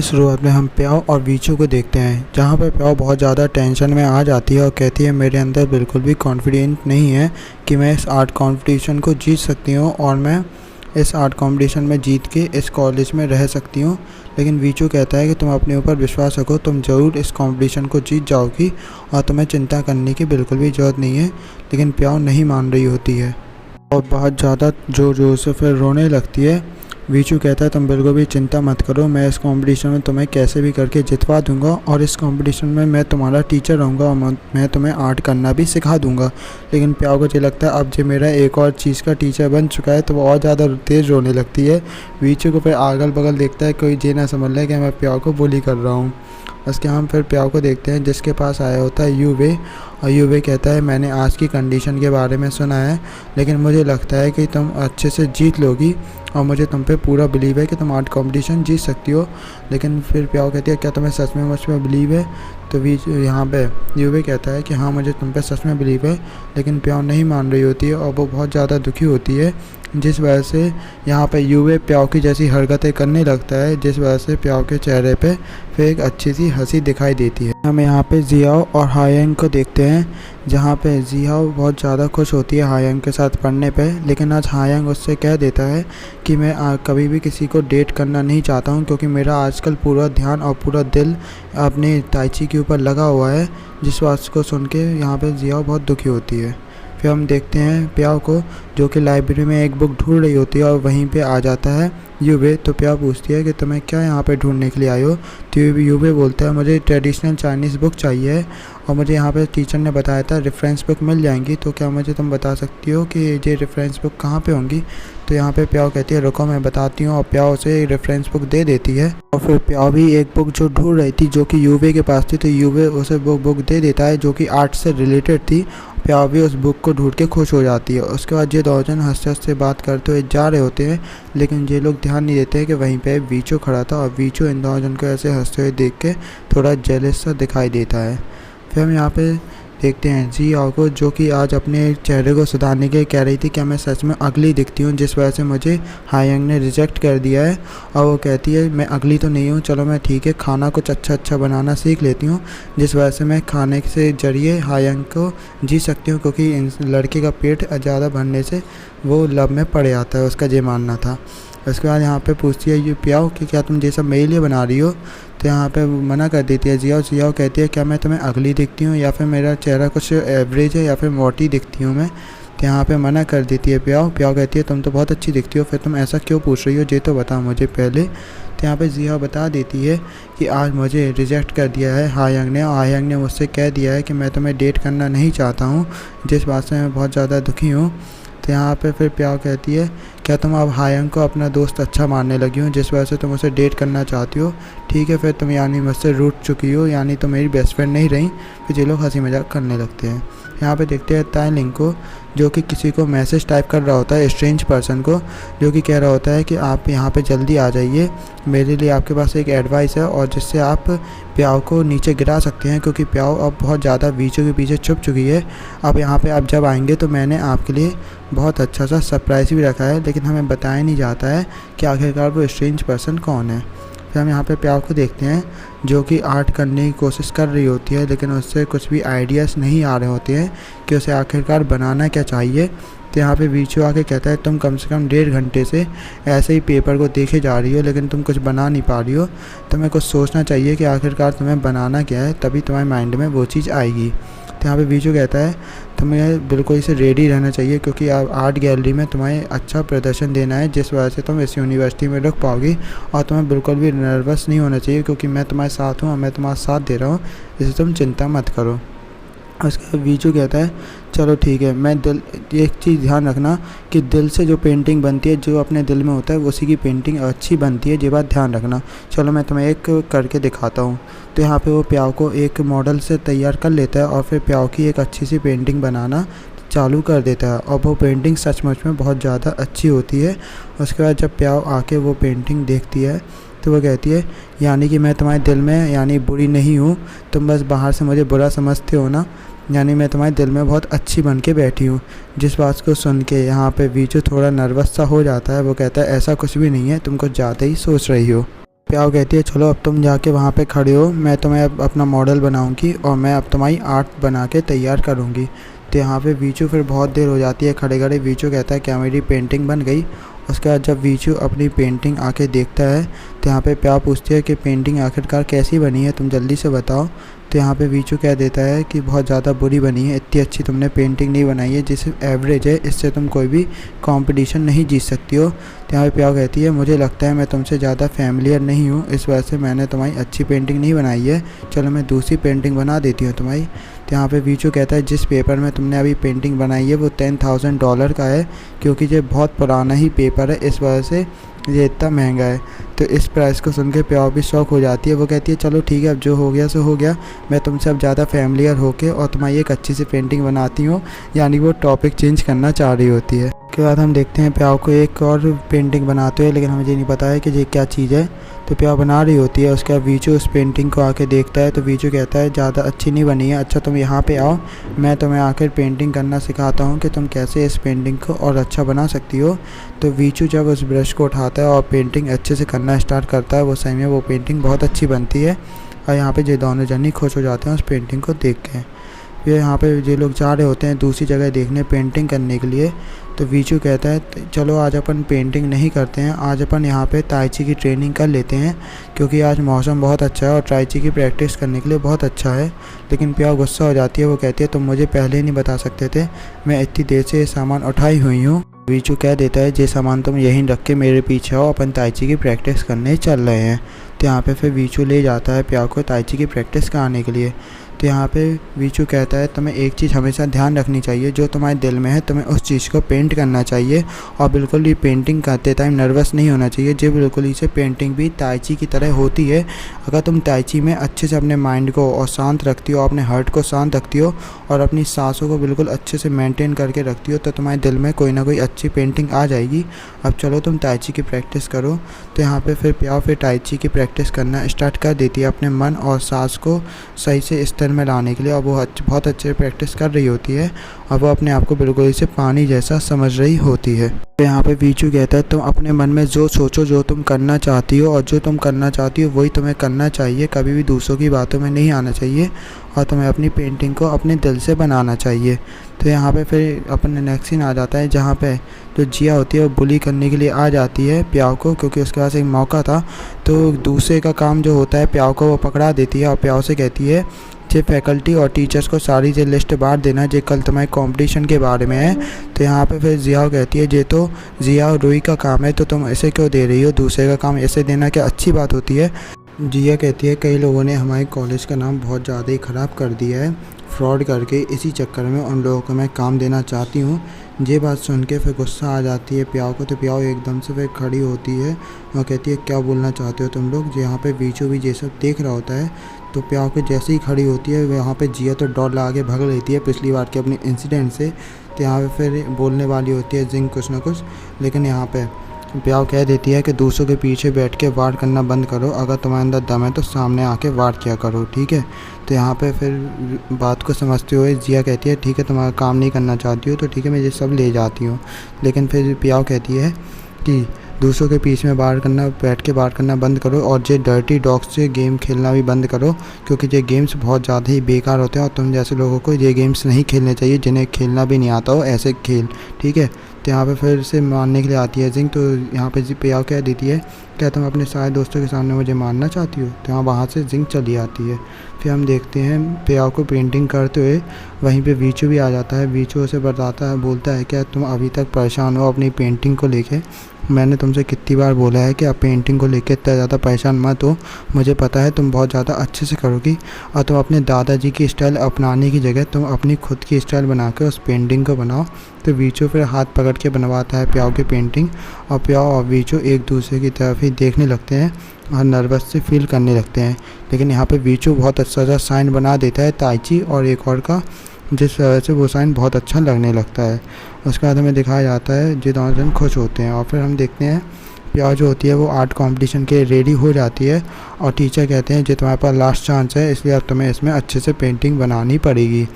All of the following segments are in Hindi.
शुरुआत में हम प्याव और वीचू को देखते हैं, जहाँ पर प्याव बहुत ज़्यादा टेंशन में आ जाती है और कहती है मेरे अंदर बिल्कुल भी कॉन्फिडेंट नहीं है कि मैं इस आर्ट कंपटीशन को जीत सकती हूँ और मैं इस आर्ट कंपटीशन में जीत के इस कॉलेज में रह सकती हूँ। लेकिन वीचू कहता है कि तुम अपने ऊपर विश्वास रखो, तुम ज़रूर इस कंपटीशन को जीत जाओगी और तुम्हें चिंता करने की बिल्कुल भी ज़रूरत नहीं है। लेकिन प्याव नहीं मान रही होती है और बहुत ज़्यादा ज़ोर ज़ोर से फिर रोने लगती है। वीचू कहता है तुम बिल्कुल भी चिंता मत करो, मैं इस कंपटीशन में तुम्हें कैसे भी करके जितवा दूंगा और इस कंपटीशन में मैं तुम्हारा टीचर रहूँगा और मैं तुम्हें आर्ट करना भी सिखा दूंगा। लेकिन प्याव को ये लगता है अब जो मेरा एक और चीज़ का टीचर बन चुका है तो वो और ज़्यादा तेज़ रोने लगती है। वीचू को फिर अगल बगल देखता है, कोई ये ना समझ ले कि मैं प्याव को बुली कर रहा हूँ। उसके हम फिर प्याव को देखते हैं जिसके पास आया होता है यूवे, और यूवे कहता है मैंने आज की कंडीशन के बारे में सुना है, लेकिन मुझे लगता है कि तुम अच्छे से जीत लोगी और मुझे तुम पे पूरा बिलीव है कि तुम आर्ट कंपटीशन जीत सकती हो। लेकिन फिर प्याव कहती है क्या तुम्हें सच में मुझ पर बिलीव है? तो यहाँ पे यूवे कहता है कि हाँ मुझे तुम पे सच में बिलीव है। लेकिन प्याव नहीं मान रही होती है और वो बहुत ज़्यादा दुखी होती है, जिस वजह से यहाँ पे यूवे प्याव की जैसी हरकतें करने लगता है, जिस वजह से प्याव के चेहरे पे फिर एक अच्छी सी हंसी दिखाई देती है। हम यहाँ पे जियाओ और हायंग को देखते हैं, जहाँ पे जियाओ बहुत ज़्यादा खुश होती है हायंग के साथ पढ़ने पे। लेकिन आज हायंग उससे कह देता है कि मैं कभी भी किसी को डेट करना नहीं चाहता हूँ, क्योंकि मेरा आजकल पूरा ध्यान और पूरा दिल अपने ताइची के ऊपर लगा हुआ है। जिस बात को सुन के यहाँ पे जियाओ बहुत दुखी होती है। फिर हम देखते हैं प्याव को, जो कि लाइब्रेरी में एक बुक ढूंढ रही होती है और वहीं पे आ जाता है यूवे। तो प्याव पूछती है कि तुम्हें क्या यहाँ पे ढूंढने के लिए आई हो? तो यूवे बोलता है मुझे ट्रेडिशनल चाइनीज़ बुक चाहिए और मुझे यहाँ पे टीचर ने बताया था रेफरेंस बुक मिल जाएंगी, तो क्या मुझे तुम बता सकती हो कि ये रेफरेंस बुक कहाँ पे होंगी? तो यहाँ पे प्याव कहती है रुको मैं बताती हूँ, और प्याव उसे रेफरेंस बुक दे देती है। और फिर प्याव भी एक बुक जो ढूंढ रही थी जो कि यूवे के पास थी, तो यूवे उसे बुक दे देता है जो कि आर्ट से रिलेटेड थी। प्याव भी उस बुक को ढूंढ के खुश हो जाती है। उसके बाद ये दो जन हंसते हंसते बात करते हुए जा रहे होते हैं, लेकिन ये लोग ध्यान नहीं देते हैं कि वहीं पे वीचू खड़ा था और वीचू इन दो जन को ऐसे हंसते हुए देख के थोड़ा जेलस सा दिखाई देता है। फिर हम यहाँ पे देखते हैं जियाओ को, जो कि आज अपने चेहरे को सुधारने के लिए कह रही थी कि मैं सच में अगली दिखती हूँ, जिस वजह से मुझे हायंग ने रिजेक्ट कर दिया है। और वो कहती है मैं अगली तो नहीं हूँ, चलो मैं ठीक है खाना कुछ अच्छा बनाना सीख लेती हूँ, जिस वजह से मैं खाने से ज़रिए हायंग को जीत सकती हूँ, क्योंकि इन लड़के का पेट ज़्यादा भरने से वो लव में पड़ जाता है, उसका ये मानना था। उसके बाद यहाँ पे पूछती है ये प्याव कि क्या तुम ये सब मेरे लिए बना रही हो? तो यहाँ पे मना कर देती है जियाओ कहती है क्या मैं तुम्हें अगली दिखती हूँ या फिर मेरा चेहरा कुछ एवरेज है या फिर मोटी दिखती हूँ मैं? तो यहाँ पे मना कर देती है प्याव कहती है तुम तो बहुत अच्छी दिखती हो, फिर तुम ऐसा क्यों पूछ रही हो, ये तो बता मुझे पहले। तो यहाँ पे जियाओ बता देती है कि आज मुझे रिजेक्ट कर दिया है हायंग ने, और हायंग ने मुझसे कह दिया है कि मैं तुम्हें डेट करना नहीं चाहता हूँ, जिस बात से मैं बहुत ज़्यादा दुखी हूँ। तो यहाँ पे फिर प्याव कहती है क्या तुम अब हायंग को अपना दोस्त अच्छा मानने लगी हो, जिस वजह से तुम उसे डेट करना चाहती हो? ठीक है फिर तुम यानी मुझसे रूठ चुकी हो, यानी तुम मेरी बेस्ट फ्रेंड नहीं रही। फिर ये लोग हंसी मजाक करने लगते हैं। यहाँ पे देखते हैं ताइलिंग को, जो कि किसी को मैसेज टाइप कर रहा होता है, स्ट्रेंज पर्सन को, जो कि कह रहा होता है कि आप यहाँ पे जल्दी आ जाइए, मेरे लिए आपके पास एक एडवाइस है और जिससे आप प्याव को नीचे गिरा सकते हैं, क्योंकि प्याव अब बहुत ज़्यादा वीचू के पीछे छुप चुकी है। अब यहाँ पे आप जब आएंगे तो मैंने आपके लिए बहुत अच्छा सा सरप्राइज़ भी रखा है, लेकिन हमें बताया नहीं जाता है कि आखिरकार वो स्ट्रेंज पर्सन कौन है। फिर हम यहाँ पे प्याव को देखते हैं, जो कि आर्ट करने की कोशिश कर रही होती है, लेकिन उससे कुछ भी आइडियाज़ नहीं आ रहे होते हैं कि उसे आखिरकार बनाना क्या चाहिए। तो यहाँ पे वीचू आके कहता है तुम कम से कम 1.5 घंटे से ऐसे ही पेपर को देखे जा रही हो, लेकिन तुम कुछ बना नहीं पा रही हो, तुम्हें कुछ सोचना चाहिए कि आखिरकार तुम्हें बनाना क्या है, तभी तुम्हारे माइंड में वो चीज़ आएगी। तो यहाँ पे वीचू कहता है तुम्हें बिल्कुल इसे रेडी रहना चाहिए, क्योंकि आप आर्ट गैलरी में तुम्हें अच्छा प्रदर्शन देना है, जिस वजह से तुम इस यूनिवर्सिटी में रुक पाओगी, और तुम्हें बिल्कुल भी नर्वस नहीं होना चाहिए, क्योंकि मैं तुम्हारे साथ हूँ और मैं तुम्हारा साथ दे रहा हूँ, इसे तुम चिंता मत करो। उसके बाद वीचू कहता है चलो ठीक है, मैं दिल एक चीज़ ध्यान रखना कि दिल से जो पेंटिंग बनती है, जो अपने दिल में होता है उसी की पेंटिंग अच्छी बनती है, ये बात ध्यान रखना। चलो मैं तुम्हें एक करके दिखाता हूँ। तो यहाँ पे वो प्याव को एक मॉडल से तैयार कर लेता है और फिर प्याव की एक अच्छी सी पेंटिंग बनाना चालू कर देता है और वो पेंटिंग सचमुच में बहुत ज़्यादा अच्छी होती है। उसके बाद जब प्याव आके वो पेंटिंग देखती है तो वो कहती है यानी कि मैं तुम्हारे दिल में यानी बुरी नहीं हूँ, तुम बस बाहर से मुझे बुरा समझते हो ना, यानी मैं तुम्हारे दिल में बहुत अच्छी बन के बैठी हूँ। जिस बात को सुन के यहाँ पे वीचू थोड़ा नर्वस सा हो जाता है। वो कहता है ऐसा कुछ भी नहीं है, तुम कुछ ज़्यादा ही सोच रही हो। प्याव कहती है चलो अब तुम जाके वहाँ पे खड़े हो, मैं तुम्हें अब अपना मॉडल बनाऊँगी और मैं अब तुम्हारी आर्ट बना के तैयार करूँगी। तो यहाँ पे वीचू फिर बहुत देर हो जाती है खड़े खड़े। वीचू कहता है क्या मेरी पेंटिंग बन गई? उसके बाद जब वीचू अपनी पेंटिंग आके देखता है तो यहाँ पे प्याव पूछती है कि पेंटिंग आखिरकार कैसी बनी है, तुम जल्दी से बताओ। तो यहाँ पे वीचू कह देता है कि बहुत ज़्यादा बुरी बनी है, इतनी अच्छी तुमने पेंटिंग नहीं बनाई है, जिसे एवरेज है, इससे तुम कोई भी कंपटीशन नहीं जीत सकती हो। तो यहाँ पे प्याव कहती है मुझे लगता है मैं तुमसे ज़्यादा फैमिलियर नहीं हूँ, इस वजह से मैंने तुम्हारी अच्छी पेंटिंग नहीं बनाई है, चलो मैं दूसरी पेंटिंग बना देती हूँ तुम्हारी। तो यहाँ पे वीचू कहता है जिस पेपर में तुमने अभी पेंटिंग बनाई है वो $10,000 का है, क्योंकि ये बहुत पुराना ही पेपर है, इस वजह से ये इतना महंगा है। तो इस प्राइस को सुन के प्याव भी शौक हो जाती है। वो कहती है चलो ठीक है, अब जो हो गया सो हो गया, मैं तुमसे अब ज़्यादा फैमिलियर होके और तुम्हारी एक अच्छी सी पेंटिंग बनाती हूँ, यानी वो टॉपिक चेंज करना चाह रही होती है। उसके बाद हम देखते हैं प्याव को एक और पेंटिंग बनाते हुए, लेकिन हमें ये नहीं पता है कि ये क्या चीज़ है। तो प्याव बना रही होती है। उसके बाद वीचू उस पेंटिंग को आके देखता है तो वीचू कहता है ज़्यादा अच्छी नहीं बनी है, अच्छा तुम यहाँ पे आओ, मैं तुम्हें आकर पेंटिंग करना सिखाता हूँ कि तुम कैसे इस पेंटिंग को और अच्छा बना सकती हो। तो वीचू जब उस ब्रश को उठाता है और पेंटिंग अच्छे से करना स्टार्ट करता है, वो सही में वो पेंटिंग बहुत अच्छी बनती है। और यहाँ पे ये दोनों जन ही खुश हो जाते हैं उस पेंटिंग को देख के। फिर यहाँ पे ये लोग जा रहे होते हैं दूसरी जगह देखने पेंटिंग करने के लिए। तो वीचू कहता है चलो आज अपन पेंटिंग नहीं करते हैं, आज अपन यहाँ पे ताई ची की ट्रेनिंग कर लेते हैं, क्योंकि आज मौसम बहुत अच्छा है और ताई ची की प्रैक्टिस करने के लिए बहुत अच्छा है। लेकिन प्याव गुस्सा हो जाती है। वो कहती है तुम मुझे पहले ही नहीं बता सकते थे, मैं इतनी देर से ये सामान उठाई हुई हूँ। वीचू कह देता है ये सामान तुम यहीं रख के मेरे पीछे आओ, अपन ताई ची की प्रैक्टिस करने चल रहे हैं। तो यहाँ पे फिर वीचू ले जाता है प्याव को ताई ची की प्रैक्टिस कराने के लिए। तो यहाँ पे वीचू कहता है तुम्हें एक चीज़ हमेशा ध्यान रखनी चाहिए, जो तुम्हारे दिल में है तुम्हें उस चीज़ को पेंट करना चाहिए और बिल्कुल भी पेंटिंग करते टाइम नर्वस नहीं होना चाहिए। जो बिल्कुल ही से पेंटिंग भी ताई ची की तरह होती है। अगर तुम ताई ची में अच्छे से अपने माइंड को और शांत रखती हो, अपने हार्ट को शांत रखती हो और अपनी सांसों को बिल्कुल अच्छे से मेंटेन करके रखती हो, तो तुम्हारे दिल में कोई ना कोई अच्छी पेंटिंग आ जाएगी। अब चलो तुम ताई ची की प्रैक्टिस करो। तो यहाँ पे फिर प्याव फिर ताई ची की प्रैक्टिस करना स्टार्ट कर देती है अपने मन और सांस को सही से स्तर में लाने के लिए। और वो बहुत अच्छे प्रैक्टिस कर रही होती है और वो अपने आप को बिल्कुल इसे पानी जैसा समझ रही होती है। तो यहाँ पे वीचू कहता है तुम अपने मन में जो सोचो, जो तुम करना चाहती हो और जो तुम करना चाहती हो वही तुम्हें करना चाहिए, कभी भी दूसरों की बातों में नहीं आना चाहिए और तुम्हें अपनी पेंटिंग को अपने दिल से बनाना चाहिए। तो यहाँ पे फिर अपने नेक्स्ट सीन आ जाता है, जहाँ पे जो जिया होती है वो बुली करने के लिए आ जाती है प्याव को, क्योंकि उसके पास एक मौका था। तो दूसरे का काम जो होता है प्याव को वो पकड़ा देती है और प्याव से कहती है जे फैकल्टी और टीचर्स को सारी जो लिस्ट बांट देना, जो कल तुम्हारे कंपटीशन के बारे में है। तो यहाँ पे फिर जिया कहती है ये तो जिया और रूही का काम है, तो तुम ऐसे क्यों दे रही हो, दूसरे का काम ऐसे देना क्या अच्छी बात होती है। जिया कहती है कई लोगों ने हमारे कॉलेज का नाम बहुत ज़्यादा ही ख़राब कर दिया है फ्रॉड करके, इसी चक्कर में उन लोगों को मैं काम देना चाहती हूँ। ये बात सुन के फिर गुस्सा आ जाती है प्याव को। तो प्याव एकदम से फिर खड़ी होती है और कहती है क्या बोलना चाहते हो तुम लोग। यहाँ पे वीचू भी ये सब देख रहा होता है। तो प्याव के जैसे ही खड़ी होती है वहाँ पे जिया तो डर लगा के भाग लेती है पिछली बार के अपने इंसिडेंट से। तो यहाँ पे फिर बोलने वाली होती है जिंग कुछ ना कुछ, लेकिन यहाँ पे प्याव कह देती है कि दूसरों के पीछे बैठ के वार करना बंद करो, अगर तुम्हारे अंदर दम है तो सामने आके वार किया करो, ठीक है। तो यहाँ पे फिर बात को समझते हुए जिया कहती है ठीक है तुम्हारा काम नहीं करना चाहती हो तो ठीक है मैं ये सब ले जाती हूँ। लेकिन फिर प्याव कहती है कि दूसरों के पीछे में बाहर करना, बैठ के बाहर करना बंद करो और ये डर्टी डॉग्स से गेम खेलना भी बंद करो, क्योंकि ये गेम्स बहुत ज़्यादा ही बेकार होते हैं और तुम जैसे लोगों को ये गेम्स नहीं खेलने चाहिए, जिन्हें खेलना भी नहीं आता हो ऐसे खेल, ठीक है। तो यहाँ पे फिर से मारने के लिए आती है जिंग। तो यहाँ पे प्याव कह देती है क्या तुम अपने सारे दोस्तों के सामने मुझे मारना चाहती हो। तो यहाँ वहाँ से जिंग चली आती है। फिर हम देखते हैं प्याव को पेंटिंग करते हुए, वहीं पे वीचू भी आ जाता है। वीचू उसे बताता है, बोलता है क्या तुम अभी तक परेशान हो अपनी पेंटिंग को लेके। मैंने तुमसे कितनी बार बोला है कि आप पेंटिंग को लेकर इतना ज़्यादा परेशान मत हो। मुझे पता है तुम बहुत ज़्यादा अच्छे से करोगी और तुम अपने दादाजी की स्टाइल अपनाने की जगह तुम अपनी खुद की स्टाइल बना के उस पेंटिंग को बनाओ। तो वीचू फिर हाथ पकड़ के बनवाता है प्याओ की पेंटिंग, और प्याओ और वीचू एक दूसरे की तरफ ही देखने लगते हैं और नर्वस से फील करने लगते हैं। लेकिन यहाँ पे वीचू बहुत अच्छा सा साइन बना देता है ताइची और एक और का, जिस वजह से वो साइन बहुत अच्छा लगने लगता है। उसके बाद हमें दिखाया जाता है जो दोनों जन खुश होते हैं, और फिर हम देखते हैं प्याओ जो होती है वो आर्ट कंपटीशन के रेडी हो जाती है और टीचर कहते हैं जो तुम्हारे पास लास्ट चांस है, इसलिए अब तुम्हें इसमें अच्छे से पेंटिंग बनानी पड़ेगी।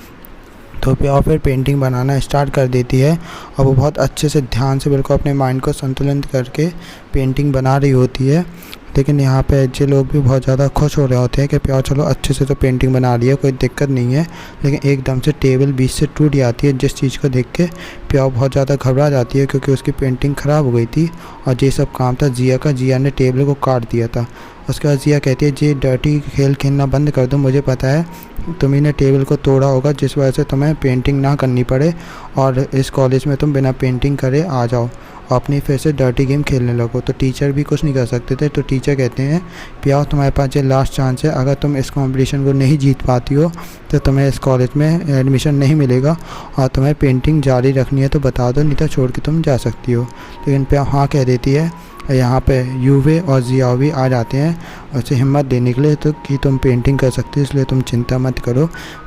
तो प्याओ फिर पेंटिंग बनाना स्टार्ट कर देती है और वो बहुत अच्छे से ध्यान से बिल्कुल अपने माइंड को संतुलित करके पेंटिंग बना रही होती है। लेकिन यहाँ पे जो लोग भी बहुत ज़्यादा खुश हो रहे होते हैं कि प्याओ चलो अच्छे से तो पेंटिंग बना रही है, कोई दिक्कत नहीं है। लेकिन एकदम से टेबल बीच से टूट जाती है, जिस चीज़ को देख के प्याओ बहुत ज़्यादा घबरा जाती है क्योंकि उसकी पेंटिंग ख़राब हो गई थी और ये सब काम था जिया का। जिया ने टेबल को काट दिया था। उसके बाद जिया कहती है ये डर्टी खेल खेलना बंद कर दो, मुझे पता है तुम्ही ने टेबल को तोड़ा होगा जिस वजह से तुम्हें पेंटिंग ना करनी पड़े और इस कॉलेज में तुम बिना पेंटिंग करे आ जाओ और अपनी फिर से डर्टी गेम खेलने लगो। तो टीचर भी कुछ नहीं कर सकते थे। तो टीचर कहते हैं प्याओ तुम्हारे पास ये लास्ट चांस है, अगर तुम इस कंपटीशन को नहीं जीत पाती हो तो तुम्हें इस कॉलेज में एडमिशन नहीं मिलेगा और तुम्हें पेंटिंग जारी रखनी है तो बता दो, नहीं तो छोड़ के तुम जा सकती हो। लेकिन प्याओ हाँ कह देती है। यहाँ पे यूवे और जियाओ भी आ जाते हैं उसे हिम्मत देने के लिए तो कि तुम पेंटिंग कर सकती हो, इसलिए तुम चिंता मत करो।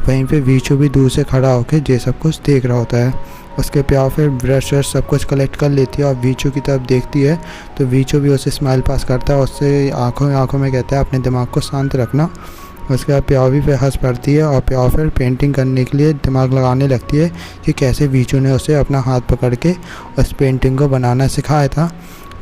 वहीं पे वीचू भी दूर से खड़ा होकर ये सब कुछ देख रहा होता है। उसके प्याओ फिर ब्रश व्रश सब कुछ कलेक्ट कर लेती है और वीचू की तरफ देखती है तो वीचू भी उसे स्माइल पास करता है, उससे आंखों में कहता है अपने दिमाग को शांत रखना। उसके बाद प्याओ भी फिर हंस पड़ती है और प्याओ फिर पेंटिंग करने के लिए दिमाग लगाने लगती है कि कैसे वीचू ने उसे अपना हाथ पकड़ के उस पेंटिंग को बनाना सिखाया था।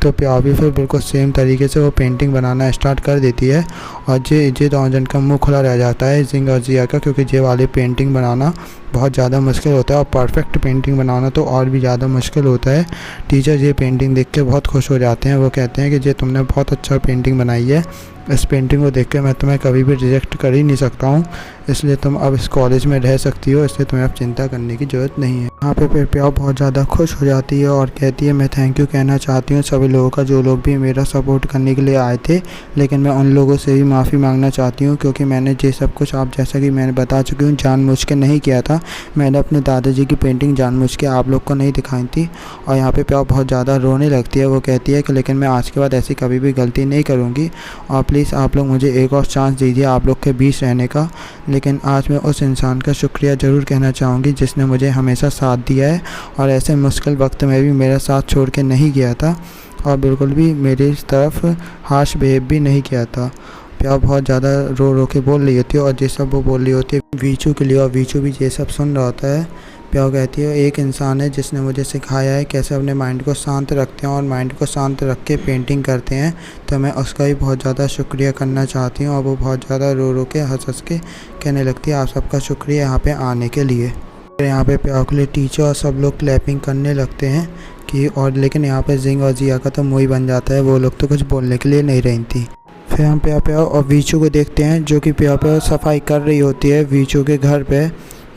तो प्याओ भी फिर बिल्कुल सेम तरीके से वो पेंटिंग बनाना स्टार्ट कर देती है और जे दोनों जन का मुंह खुला रह जाता है जिंग और जिया का, क्योंकि जे वाली पेंटिंग बनाना बहुत ज़्यादा मुश्किल होता है और परफेक्ट पेंटिंग बनाना तो और भी ज़्यादा मुश्किल होता है। टीचर ये पेंटिंग देख के बहुत खुश हो जाते हैं। वो कहते हैं कि जे तुमने बहुत अच्छा पेंटिंग बनाई है, इस पेंटिंग को देख के मैं तुम्हें कभी भी रिजेक्ट कर ही नहीं सकता हूँ, इसलिए तुम अब इस कॉलेज में रह सकती हो, इसलिए तुम्हें अब चिंता करने की ज़रूरत नहीं है। यहाँ पे फिर प्याओ बहुत ज़्यादा खुश हो जाती है और कहती है मैं थैंक यू कहना चाहती हूँ सभी लोगों का जो लोग भी मेरा सपोर्ट करने के लिए आए थे, लेकिन मैं उन लोगों से भी माफ़ी मांगना चाहती हूँ क्योंकि मैंने ये सब कुछ आप जैसा कि मैंने बता चुकी हूँ जानबूझ के नहीं किया था। मैंने अपने दादाजी की पेंटिंग जानबूझ के आप लोग को नहीं दिखाई थी। और यहाँ पे प्याओ बहुत ज़्यादा रोने लगती है। वो कहती है कि लेकिन मैं आज के बाद ऐसी कभी भी गलती नहीं करूँगी और प्लीज़ आप लोग मुझे एक और चांस दीजिए आप लोग के बीच रहने का। लेकिन आज मैं उस इंसान का शुक्रिया ज़रूर कहना चाहूँगी जिसने मुझे हमेशा साथ दिया है और ऐसे मुश्किल वक्त में भी मेरा साथ छोड़ के नहीं गया था और बिल्कुल भी मेरी तरफ हार्श बिहेव भी नहीं किया था। प्याओ बहुत ज़्यादा रो रो के बोल रही होती है और ये सब वो बोल रही होती है वीचू के लिए, और वीचू भी ये सब सुन रहा होता है। प्याओ कहती है एक इंसान है जिसने मुझे सिखाया है कैसे अपने माइंड को शांत रखते हैं और माइंड को शांत रख के पेंटिंग करते हैं, तो मैं उसका भी बहुत ज़्यादा शुक्रिया करना चाहती हूँ। और वो बहुत ज़्यादा रो रो के हंस के कहने लगती है आप सबका शुक्रिया यहाँ पे आने के लिए। फिर यहाँ पे प्याओ के लिए टीचर और सब लोग क्लैपिंग करने लगते हैं कि और लेकिन यहाँ पे जिंग और जिया का तो मुँह ही बन जाता है, वो लोग तो कुछ बोलने के लिए नहीं रही थी। फिर हम प्याओ और वीचू को देखते हैं जो कि प्याओ सफाई कर रही होती है वीचू के घर पे।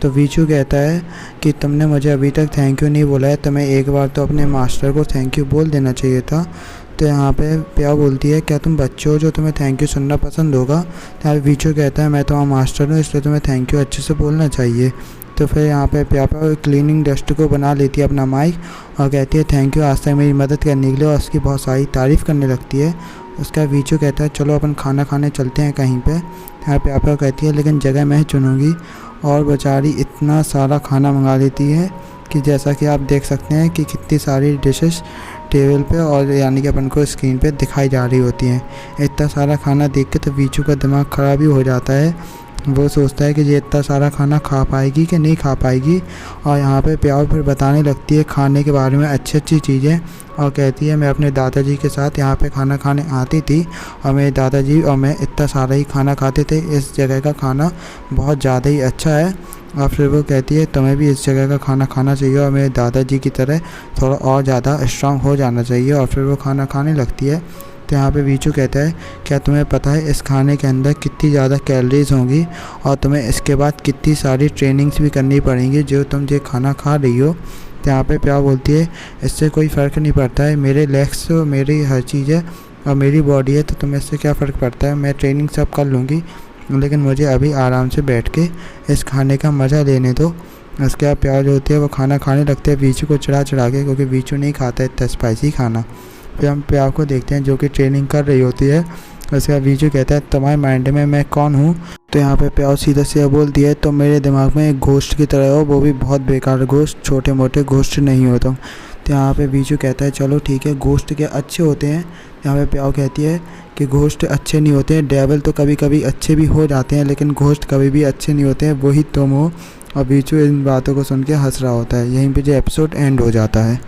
तो वीचू कहता है कि तुमने मुझे अभी तक थैंक यू नहीं बोला है, तुम्हें एक बार तो अपने मास्टर को थैंक यू बोल देना चाहिए था। तो यहाँ पे प्याओ बोलती है क्या तुम बच्चे हो जो तुम्हें थैंक यू सुनना पसंद होगा। तो यहाँ वीचू कहता है मैं तुम्हारा मास्टर हूँ इसलिए तुम्हें थैंक यू अच्छे से बोलना चाहिए। तो फिर यहाँ पे प्याओ क्लीनिंग डस्ट को बना लेती है अपना माइक और कहती है थैंक यू आज तक मेरी मदद करने के लिए, और उसकी बहुत सारी तारीफ़ करने लगती है। उसका वीचू कहता है चलो अपन खाना खाने चलते हैं कहीं पे। यहाँ पे प्याओ कहती है लेकिन जगह मैं चुनूँगी, और बेचारी इतना सारा खाना मंगा लेती है कि जैसा कि आप देख सकते हैं कि कितनी सारी डिशेस टेबल पे और यानी कि अपन को स्क्रीन पे दिखाई जा रही होती हैं। इतना सारा खाना देख के तो वीचू का दिमाग ख़राब ही हो जाता है। वो सोचता है कि ये इतना सारा खाना खा पाएगी कि नहीं खा पाएगी। और यहाँ पे प्याओ फिर बताने लगती है खाने के बारे में अच्छी अच्छी चीज़ें और कहती है मैं अपने दादाजी के साथ यहाँ पे खाना खाने आती थी और मेरे दादाजी और मैं इतना सारा ही खाना खाते थे, इस जगह का खाना बहुत ज़्यादा ही अच्छा है। और फिर वो कहती है तुम्हें भी इस जगह का खाना खाना चाहिए और मेरे दादाजी की तरह थोड़ा और ज़्यादा स्ट्रांग हो जाना चाहिए। और फिर वो खाना खाने लगती है। तो यहाँ पे वीचू कहता है क्या तुम्हें पता है इस खाने के अंदर कितनी ज़्यादा कैलोरीज होंगी और तुम्हें इसके बाद कितनी सारी ट्रेनिंग्स भी करनी पड़ेंगी जो तुम ये खाना खा रही हो। तो यहाँ पे प्याव बोलती है इससे कोई फ़र्क नहीं पड़ता है, मेरे लेग्स मेरी हर चीज़ है और मेरी बॉडी है, तो तुम्हें इससे क्या फ़र्क पड़ता है, मैं ट्रेनिंग सब कर लूँगी, लेकिन मुझे अभी आराम से बैठ के इस खाने का मज़ा लेने दो। उसके बाद प्याव जो होती है वो खाना खाने लगते हैं वीचू को चढ़ा के, क्योंकि वीचू नहीं खाता इतना स्पाइसी खाना। फिर हम प्याव को देखते हैं जो कि ट्रेनिंग कर रही होती है। उसके बाद वीचू कहता है तुम्हारे माइंड में मैं कौन हूँ। तो यहाँ पे प्याव सीधा सीधा बोलती है तो मेरे दिमाग में एक घोस्ट की तरह हो, वो भी बहुत बेकार घोस्ट, छोटे मोटे घोस्ट नहीं हो तुम। तो यहाँ पे वीचू कहता है चलो ठीक है, घोस्ट के अच्छे होते हैं। यहाँ पे प्याव कहती है कि घोस्ट अच्छे नहीं होते हैं, डेविल तो कभी कभी अच्छे भी हो जाते हैं, लेकिन घोस्ट कभी भी अच्छे नहीं होते हैं, वही तुम हो। और वीचू इन बातों को सुन के हंस रहा होता है। यहीं पे जो एपिसोड एंड हो जाता है।